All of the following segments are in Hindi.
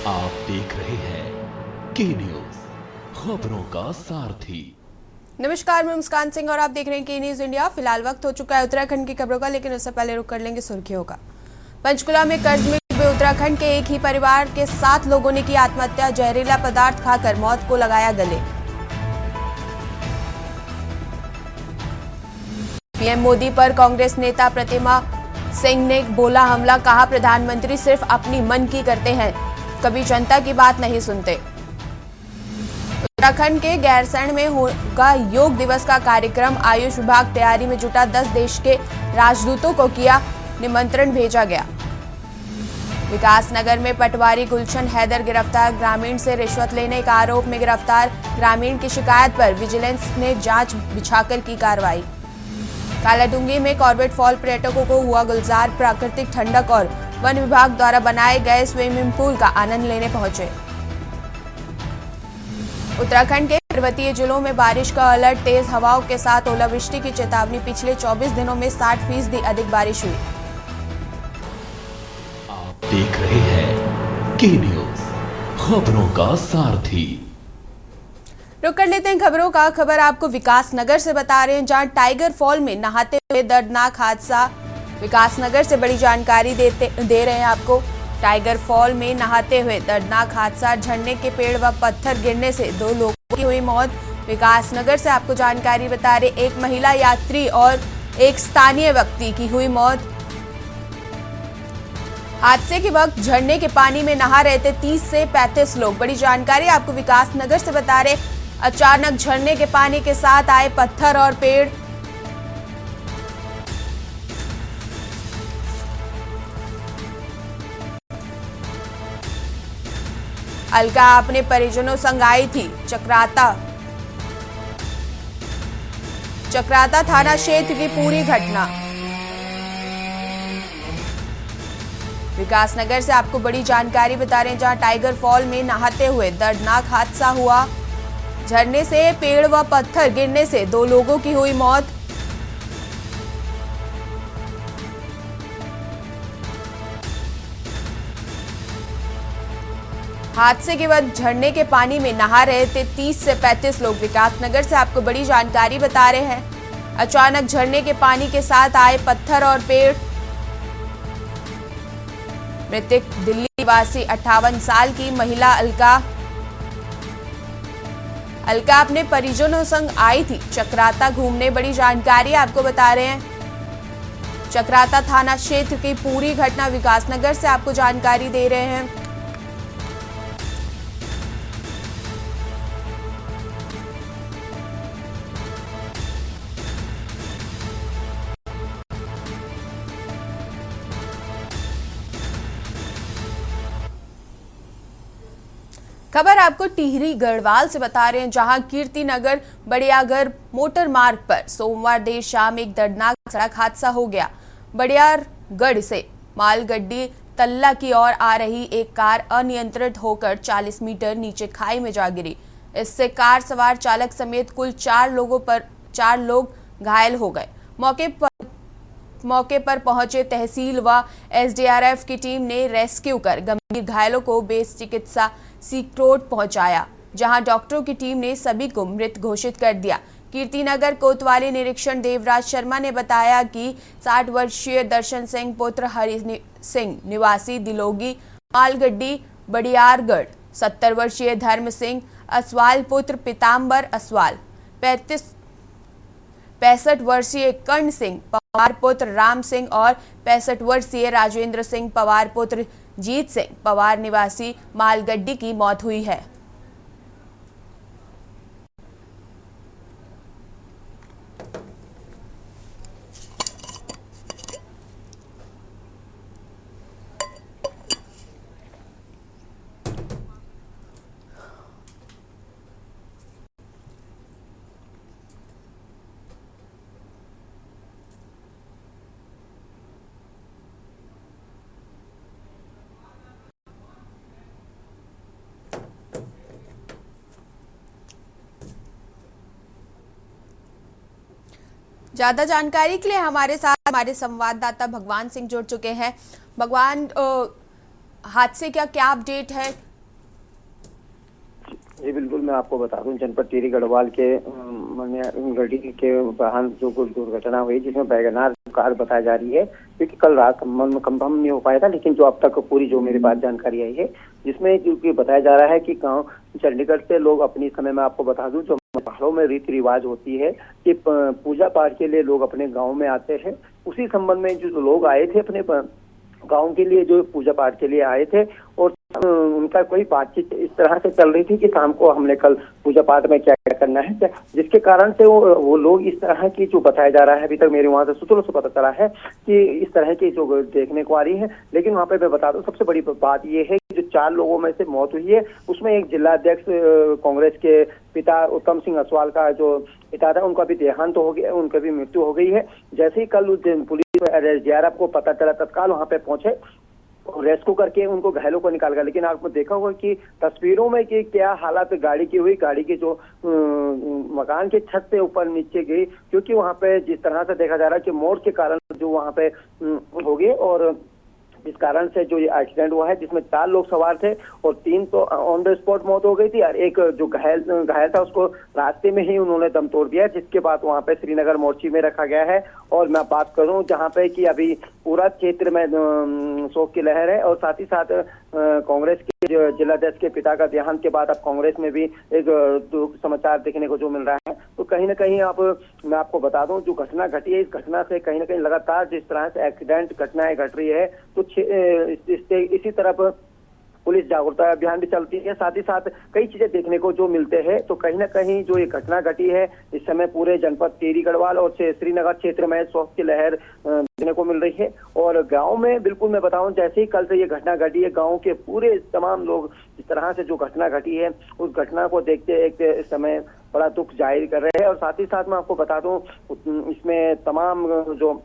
आप देख रहे हैं के न्यूज, खबरों का सारथी। नमस्कार, मैं मुस्कान सिंह और आप देख रहे हैं के न्यूज इंडिया। फिलहाल वक्त हो चुका है उत्तराखंड की खबरों का, लेकिन उससे पहले रुक कर लेंगे सुर्खियों का। पंचकुला में कर्ज में डूबे उत्तराखंड के एक ही परिवार के 7 लोगों ने की आत्महत्या। जहरीला पदार्थ खाकर मौत को लगाया गले। पीएम मोदी पर कांग्रेस नेता प्रतिमा सिंह ने बोला हमला। कहा प्रधानमंत्री सिर्फ अपनी मन की करते हैं, कभी जनता की बात नहीं सुनते। उत्तराखंड के गैरसैंण में होगा योग दिवस का कार्यक्रम। आयुष विभाग तैयारी में जुटा। 10 देश के राजदूतों को किया निमंत्रण भेजा गया। विकासनगर में पटवारी गुलशन हैदर गिरफ्तार। ग्रामीण से रिश्वत लेने का आरोप में गिरफ्तार। ग्रामीण की शिकायत पर विजिलेंस ने जांच बिछाकर की कार्रवाई। कालाडूंगी में कॉर्बेट फॉल पर्यटकों को हुआ गुलजार। प्राकृतिक ठंडक और वन विभाग द्वारा बनाए गए स्विमिंग पूल का आनंद लेने पहुंचे। उत्तराखंड के पर्वतीय जिलों में बारिश का अलर्ट। तेज हवाओं के साथ ओलावृष्टि की चेतावनी। पिछले 24 दिनों में 60% अधिक बारिश हुई। आप देख रहे हैं के न्यूज, खबरों का सारथी। रुक कर लेते हैं खबरों का। खबर आपको विकासनगर से बता रहे हैं, जहां टाइगर फॉल में नहाते हुए दर्दनाक हादसा। विकासनगर से बड़ी जानकारी दे रहे हैं आपको। टाइगर फॉल में नहाते हुए दर्दनाक हादसा। झरने के पेड़ व पत्थर गिरने से 2 लोगों की हुई मौत। विकासनगर से आपको जानकारी बता रहे, एक महिला यात्री और एक स्थानीय व्यक्ति की हुई मौत। हादसे के वक्त झरने के पानी में नहा रहे थे 30 से 35 लोग। बड़ी जानकारी आपको विकासनगर से बता रहे, अचानक झरने के पानी के साथ आए पत्थर और पेड़। अलका अपने परिजनों संग आई थी। चक्राता थाना क्षेत्र की पूरी घटना। विकासनगर से आपको बड़ी जानकारी बता रहे हैं, जहां टाइगर फॉल में नहाते हुए दर्दनाक हादसा हुआ। झरने से पेड़ व पत्थर गिरने से 2 लोगों की हुई मौत। हादसे के बाद झरने के पानी में नहा रहे थे 30 से 35 लोग। विकासनगर से आपको बड़ी जानकारी बता रहे हैं, अचानक झरने के पानी के साथ आए पत्थर और पेड़। मृतक दिल्ली निवासी 58 साल की महिला अलका अपने परिजनों संग आई थी चक्राता घूमने। बड़ी जानकारी आपको बता रहे हैं, चक्राता थाना क्षेत्र की पूरी घटना। विकासनगर से आपको जानकारी दे रहे हैं। खबर आपको टिहरी गढ़वाल से बता रहे हैं, जहां कीर्तिनगर बड़ियागढ़ मोटर मार्ग पर सोमवार देर शाम एक दर्दनाक सड़क हादसा हो गया। बड़ियागढ़ से मालगड्डी तल्ला की ओर आ रही एक कार अनियंत्रित होकर 40 मीटर नीचे खाई में जा गिरी। इससे कार सवार चालक समेत कुल 4 लोग घायल हो गए। मौके पर पहुंचे तहसील व एसडीआरएफ की टीम ने रेस्क्यू कर गंभीर घायलों को बेस चिकित्सा सीकरोट पहुंचाया, जहां डॉक्टरों की टीम ने सभी को मृत घोषित कर दिया। कीर्तिनगर कोतवाली निरीक्षण देवराज शर्मा ने बताया कि 60 वर्षीय दर्शन सिंह पुत्र हरि सिंह निवासी दिलोगी मालगड्डी बड़ियारगढ़, 70 वर्षीय धर्म सिंह असवाल पुत्र पीताम्बर असवाल, 65 वर्षीय कर्ण सिंह पवार पुत्र राम सिंह और 65 वर्षीय राजेंद्र सिंह पवार पुत्र जीत सिंह पवार निवासी मालगड्डी की मौत हुई है। ज्यादा जानकारी के लिए हमारे साथ हमारे संवाददाता भगवान सिंह जुड़ चुके हैं। भगवान, हादसे का क्या अपडेट है, जी बिल्कुल, मैं आपको बता दूं, जनपद टिहरी गढ़वाल के गढ़ी के वाहन जो कुछ दुर्घटना हुई जिसमें वैगनार कार बताई जा रही है, क्योंकि कल रात कंफर्म नहीं हो पाया था, लेकिन जो अब तक पूरी जो मेरे पास जानकारी आई है जिसमें क्योंकि बताया जा रहा है कि गाँव चंडीगढ़ से लोग अपनी समय में आपको बता दूं जो पहाड़ों में रीति रिवाज होती है कि पूजा पाठ के लिए लोग अपने गाँव में आते हैं। उसी संबंध में जो लोग आए थे अपने गाँव के लिए, जो पूजा पाठ के लिए आए थे, और उनका कोई बातचीत इस तरह से चल रही थी कि शाम को हमने कल पूजा पाठ में क्या क्या करना है, क्या, जिसके कारण से वो लोग इस तरह की जो बताया जा रहा है, अभी तक मेरे वहां से सूत्रों से पता चला है कि इस तरह की जो देखने को आ रही है। लेकिन वहां पे मैं बता दूं, सबसे बड़ी बात ये है कि जो 4 लोगों में से मौत हुई है उसमें एक जिलाध्यक्ष कांग्रेस के पिता उत्तम सिंह असवाल का जो पिता था, उनका भी देहांत हो गया, उनकी भी मृत्यु हो गई है। जैसे ही कल पुलिस एसडीआरएफ को पता चला, तत्काल वहां पे पहुंचे, रेस्क्यू करके उनको घायलों को निकाल गया। लेकिन आपको देखा होगा कि तस्वीरों में कि क्या हालत गाड़ी की हुई, गाड़ी की जो मकान के छत से ऊपर नीचे गई, क्योंकि वहां पे जिस तरह से देखा जा रहा है कि मोड़ के कारण जो वहां पे हो गए, और इस कारण से जो ये एक्सीडेंट हुआ है जिसमें 4 लोग सवार थे और 3 तो ऑन द स्पॉट मौत हो गई थी, और एक जो घायल था उसको रास्ते में ही उन्होंने दम तोड़ दिया, जिसके बाद वहां पे श्रीनगर मोर्ची में रखा गया है। और मैं बात करूं जहां पे कि अभी पूरा क्षेत्र में शोक की लहर है, और साथ ही साथ कांग्रेस के जिलाध्यक्ष के पिता का देहांत के बाद अब कांग्रेस में भी एक दुख समाचार देखने को जो मिल रहा है। तो कहीं ना कहीं मैं आपको बता दूं, जो घटना घटी है, इस घटना से कहीं ना कहीं लगातार जिस तरह से एक्सीडेंट घटनाएं घट रही है, तो इसी तरफ पुलिस जागरूकता अभियान भी चलती है, साथ ही साथ कई चीजें देखने को जो मिलते हैं। तो कहीं ना कहीं जो ये घटना घटी है, इस समय पूरे जनपद टिहरी गढ़वाल और श्रीनगर क्षेत्र में शोक की लहर देखने को मिल रही है। और गांव में बिल्कुल मैं बताऊं, जैसे ही कल से ये घटना घटी है, गांव के पूरे तमाम लोग इस तरह से जो घटना घटी है उस घटना को देखते एक समय बड़ा दुख जाहिर कर रहे हैं। और साथ ही साथ मैं आपको बता दूं, इसमें तमाम जो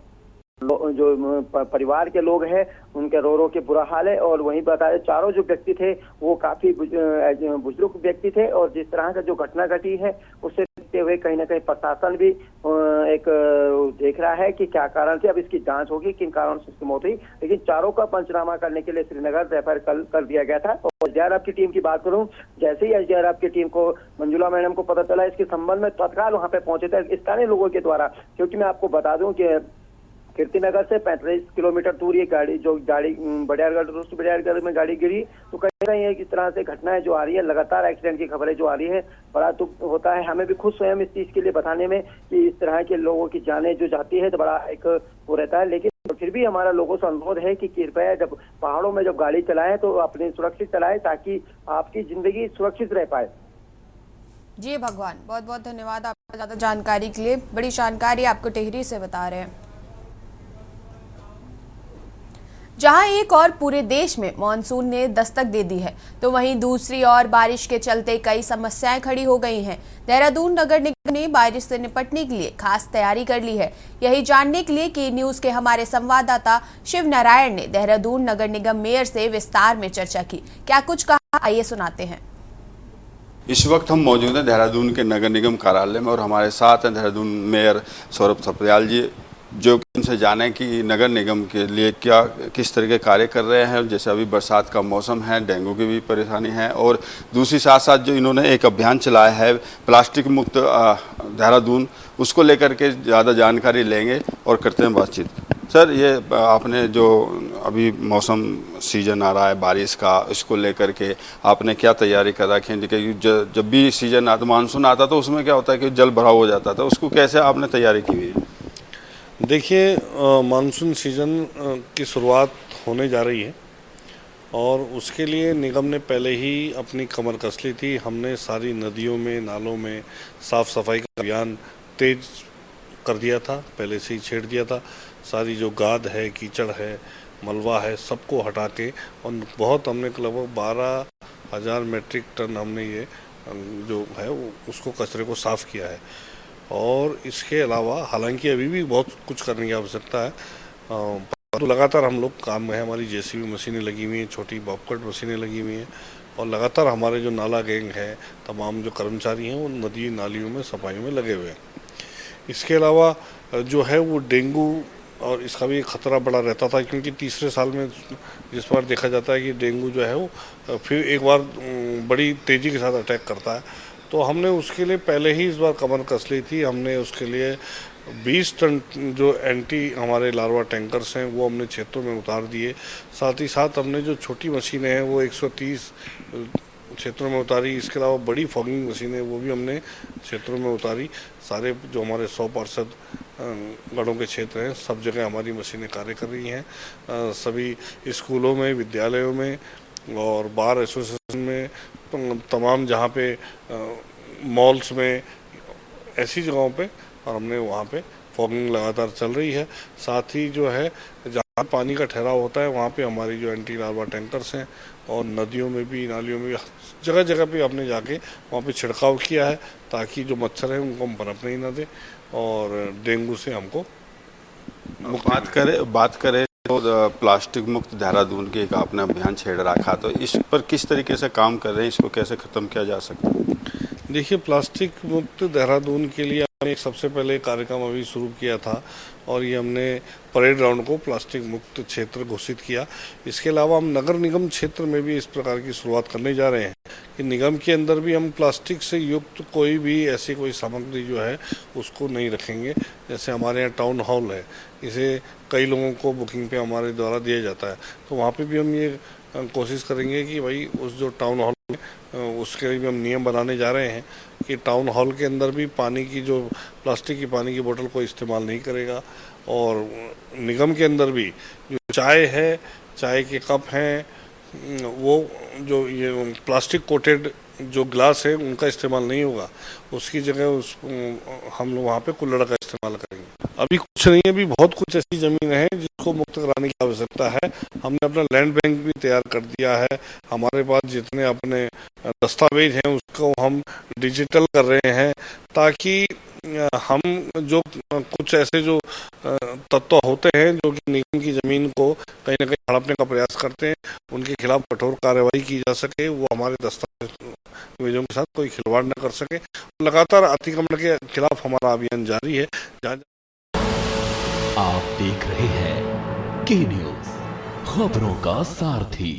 परिवार के लोग हैं उनके रो के बुरा हाल है। और वहीं बताया, चारों जो व्यक्ति थे वो काफी बुजुर्ग व्यक्ति थे, और जिस तरह से जो घटना घटी है उससे देखते हुए कहीं ना कहीं प्रशासन भी एक देख रहा है कि क्या कारण थे। अब इसकी जांच होगी किन कारण से इसकी मौत हुई, लेकिन चारों का पंचनामा करने के लिए श्रीनगर रेफर कल कर दिया गया था। और एसडीआरएफ की टीम की बात करूं, जैसे ही एसडीआरएफ की टीम को मंजुला मैडम को पता चला इसके संबंध में, तत्काल वहां पे पहुंचे थे स्थानीय लोगों के द्वारा। क्योंकि मैं आपको बता दूं कि कीर्तिनगर से 35 किलोमीटर दूर ये गाड़ी बड़ियारगढ़ में गाड़ी गिरी। तो कहीं ना कहीं इस तरह से घटनाएं जो आ रही है, लगातार एक्सीडेंट की खबरें जो आ रही है, बड़ा दुख होता है। हमें भी खुद स्वयं इस चीज के लिए बताने में कि इस तरह के लोगों की जानें जो जाती है तो बड़ा एक वो रहता है। लेकिन फिर भी हमारा लोगों से अनुरोध है कि कृपया जब पहाड़ों में जब गाड़ी चलाएं तो अपनी सुरक्षित चलाएं, ताकि आपकी जिंदगी सुरक्षित रह पाए। जी भगवान, बहुत बहुत धन्यवाद आपका ज्यादा जानकारी के लिए। बड़ी जानकारी आपको टिहरी से बता रहे हैं। जहां एक और पूरे देश में मानसून ने दस्तक दे दी है, तो वहीं दूसरी ओर बारिश के चलते कई समस्याएं खड़ी हो गई हैं। देहरादून नगर निगम ने बारिश से निपटने के लिए खास तैयारी कर ली है। यही जानने के लिए के न्यूज के हमारे संवाददाता शिव नारायण ने देहरादून नगर निगम मेयर से विस्तार में चर्चा की। क्या कुछ कहा, आइए सुनाते हैं। इस वक्त हम मौजूद हैं देहरादून के नगर निगम कार्यालय में, और हमारे साथ हैं देहरादून मेयर सौरभ सप्रियाल जी, जो उनसे जाने कि नगर निगम के लिए क्या किस तरह के कार्य कर रहे हैं। जैसे अभी बरसात का मौसम है, डेंगू की भी परेशानी है, और दूसरी साथ साथ जो इन्होंने एक अभियान चलाया है प्लास्टिक मुक्त देहरादून, उसको लेकर के ज़्यादा जानकारी लेंगे और करते हैं बातचीत। सर, ये आपने जो अभी मौसम सीजन आ रहा है बारिश का, इसको लेकर के आपने क्या तैयारी कर रखी है? क्योंकि जब भी सीजन आता, मानसून आता तो उसमें क्या होता है कि जल भराव हो जाता था, उसको कैसे आपने तैयारी की हुई है? देखिए, मानसून सीज़न की शुरुआत होने जा रही है, और उसके लिए निगम ने पहले ही अपनी कमर कस ली थी। हमने सारी नदियों में, नालों में साफ़ सफाई का अभियान तेज कर दिया था, पहले से ही छेड़ दिया था। सारी जो गाद है, कीचड़ है, मलबा है, सबको हटा के, और बहुत हमने लगभग 12,000 मीट्रिक टन हमने ये जो है उसको कचरे को साफ़ किया है। और इसके अलावा हालांकि अभी भी बहुत कुछ करने की आवश्यकता है, तो लगातार हम लोग काम में हैं। हमारी जेसीबी मशीनें लगी हुई हैं, छोटी बॉबकट मशीनें लगी हुई हैं, और लगातार हमारे जो नाला गैंग है, तमाम जो कर्मचारी हैं वो नदी नालियों में सफाई में लगे हुए हैं। इसके अलावा जो है वो डेंगू और इसका भी खतरा बड़ा रहता था, क्योंकि तीसरे साल में जिस बार देखा जाता है कि डेंगू जो है वो फिर एक बार बड़ी तेज़ी के साथ अटैक करता है। तो हमने उसके लिए पहले ही इस बार कमर कस ली थी। हमने उसके लिए 20 टन जो एंटी हमारे लार्वा टैंकर्स हैं वो हमने क्षेत्रों में उतार दिए। साथ ही साथ हमने जो छोटी मशीनें हैं वो 130 क्षेत्रों में उतारी। इसके अलावा बड़ी फॉगिंग मशीनें वो भी हमने क्षेत्रों में उतारी। सारे जो हमारे 100% गढ़ों के क्षेत्र हैं सब जगह हमारी मशीनें कार्य कर रही हैं। सभी स्कूलों में, विद्यालयों में और बार एसोसिएशन में, तमाम जहाँ पे मॉल्स में, ऐसी जगहों पे, और हमने वहाँ पे फॉगिंग लगातार चल रही है। साथ ही जो है जहाँ पानी का ठहराव होता है वहाँ पे हमारी जो एंटी लार्वा टैंकर्स हैं, और नदियों में भी, नालियों में भी, जगह जगह पे हमने जाके वहाँ पे छिड़काव किया है ताकि जो मच्छर हैं उनको हम पनपने ही ना दें और डेंगू से हमको बात करें तो प्लास्टिक मुक्त देहरादून के एक आपने अभियान छेड़ रखा, तो इस पर किस तरीके से काम कर रहे हैं, इसको कैसे ख़त्म किया जा सकता है? देखिए, प्लास्टिक मुक्त देहरादून के लिए हमने सबसे पहले कार्यक्रम अभी शुरू किया था और ये हमने परेड ग्राउंड को प्लास्टिक मुक्त क्षेत्र घोषित किया। इसके अलावा हम नगर निगम क्षेत्र में भी इस प्रकार की शुरुआत करने जा रहे हैं कि निगम के अंदर भी हम प्लास्टिक से युक्त कोई भी ऐसी कोई सामग्री जो है उसको नहीं रखेंगे। जैसे हमारे यहाँ टाउन हॉल है, इसे कई लोगों को बुकिंग पे हमारे द्वारा दिया जाता है, तो वहाँ पे भी हम ये कोशिश करेंगे कि भाई उस जो टाउन हॉल उसके लिए भी हम नियम बनाने जा रहे हैं कि टाउन हॉल के अंदर भी पानी की जो प्लास्टिक की पानी की बोतल को इस्तेमाल नहीं करेगा। और निगम के अंदर भी जो चाय है, चाय के कप हैं, वो जो ये प्लास्टिक कोटेड जो ग्लास है उनका इस्तेमाल नहीं होगा, उसकी जगह हम लोग वहाँ पे कुल्हड़ का इस्तेमाल करेंगे। अभी कुछ नहीं है, अभी बहुत कुछ ऐसी ज़मीन है जिसको मुक्त कराने की आवश्यकता है। हमने अपना लैंड बैंक भी तैयार कर दिया है। हमारे पास जितने अपने दस्तावेज हैं उसको हम डिजिटल कर रहे हैं ताकि हम जो कुछ ऐसे जो तत्व होते हैं जो कि निगम की ज़मीन को कहीं ना कहीं हड़पने का प्रयास करते हैं, उनके खिलाफ कठोर कार्रवाई की जा सके, वो हमारे दस्तावेजों के साथ कोई खिलवाड़ न कर सके। लगातार अतिक्रमण के खिलाफ हमारा अभियान जारी है। आप देख रहे हैं के न्यूज़, खबरों का सारथी।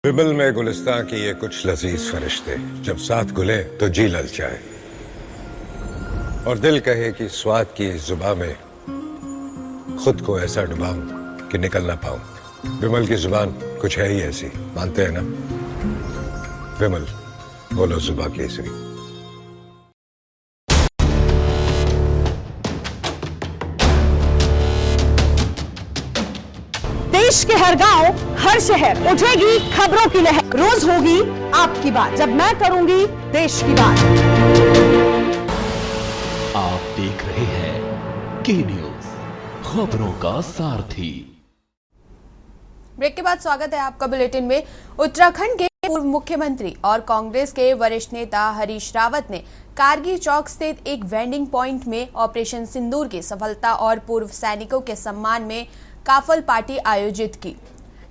विमल में गुलिस्तां की ये कुछ लजीज फरिश्ते जब साथ घुले तो जी ललचाए और दिल कहे कि स्वाद की इस जुबान में खुद को ऐसा डुबाऊं कि निकल ना पाऊं। विमल की जुबान कुछ है ही ऐसी, मानते हैं ना? विमल, बोलो जुबा केसरी। देश के हर गांव, हर शहर उठेगी खबरों की लहर। रोज होगी आपकी बात, जब मैं करूंगी देश की बात। आप देख रहे हैं के न्यूज़, खबरों का सारथी। ब्रेक के बाद स्वागत है आपका बुलेटिन में। उत्तराखंड के पूर्व मुख्यमंत्री और कांग्रेस के वरिष्ठ नेता हरीश रावत ने कारगिल चौक स्थित एक वेंडिंग पॉइंट में ऑपरेशन सिंदूर की सफलता और पूर्व सैनिकों के सम्मान में काफल पार्टी आयोजित की।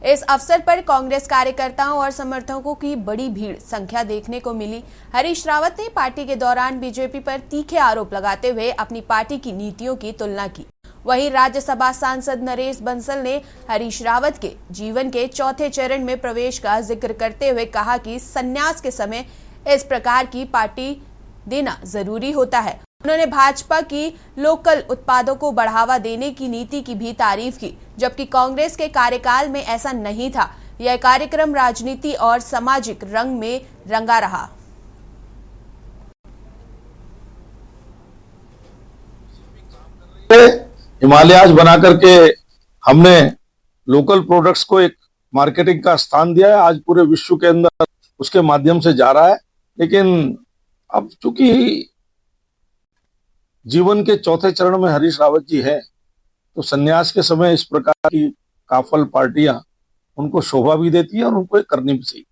इस अवसर पर कांग्रेस कार्यकर्ताओं और समर्थकों की बड़ी भीड़ संख्या देखने को मिली। हरीश रावत ने पार्टी के दौरान बीजेपी पर तीखे आरोप लगाते हुए अपनी पार्टी की नीतियों की तुलना की। वहीं राज्यसभा सांसद नरेश बंसल ने हरीश रावत के जीवन के चौथे चरण में प्रवेश का जिक्र करते हुए कहा कि संन्यास के समय इस प्रकार की पार्टी देना जरूरी होता है। उन्होंने भाजपा की लोकल उत्पादों को बढ़ावा देने की नीति की भी तारीफ की, जबकि कांग्रेस के कार्यकाल में ऐसा नहीं था। यह कार्यक्रम राजनीति और सामाजिक रंग में रंगा रहा। हिमालयाज बना करके हमने लोकल प्रोडक्ट्स को एक मार्केटिंग का स्थान दिया है। आज पूरे विश्व के अंदर उसके माध्यम से जा रहा है। लेकिन अब चूंकि जीवन के चौथे चरण में हरीश रावत जी है, तो संन्यास के समय इस प्रकार की काफल पार्टियां उनको शोभा भी देती है और उनको करनी भी चाहिए।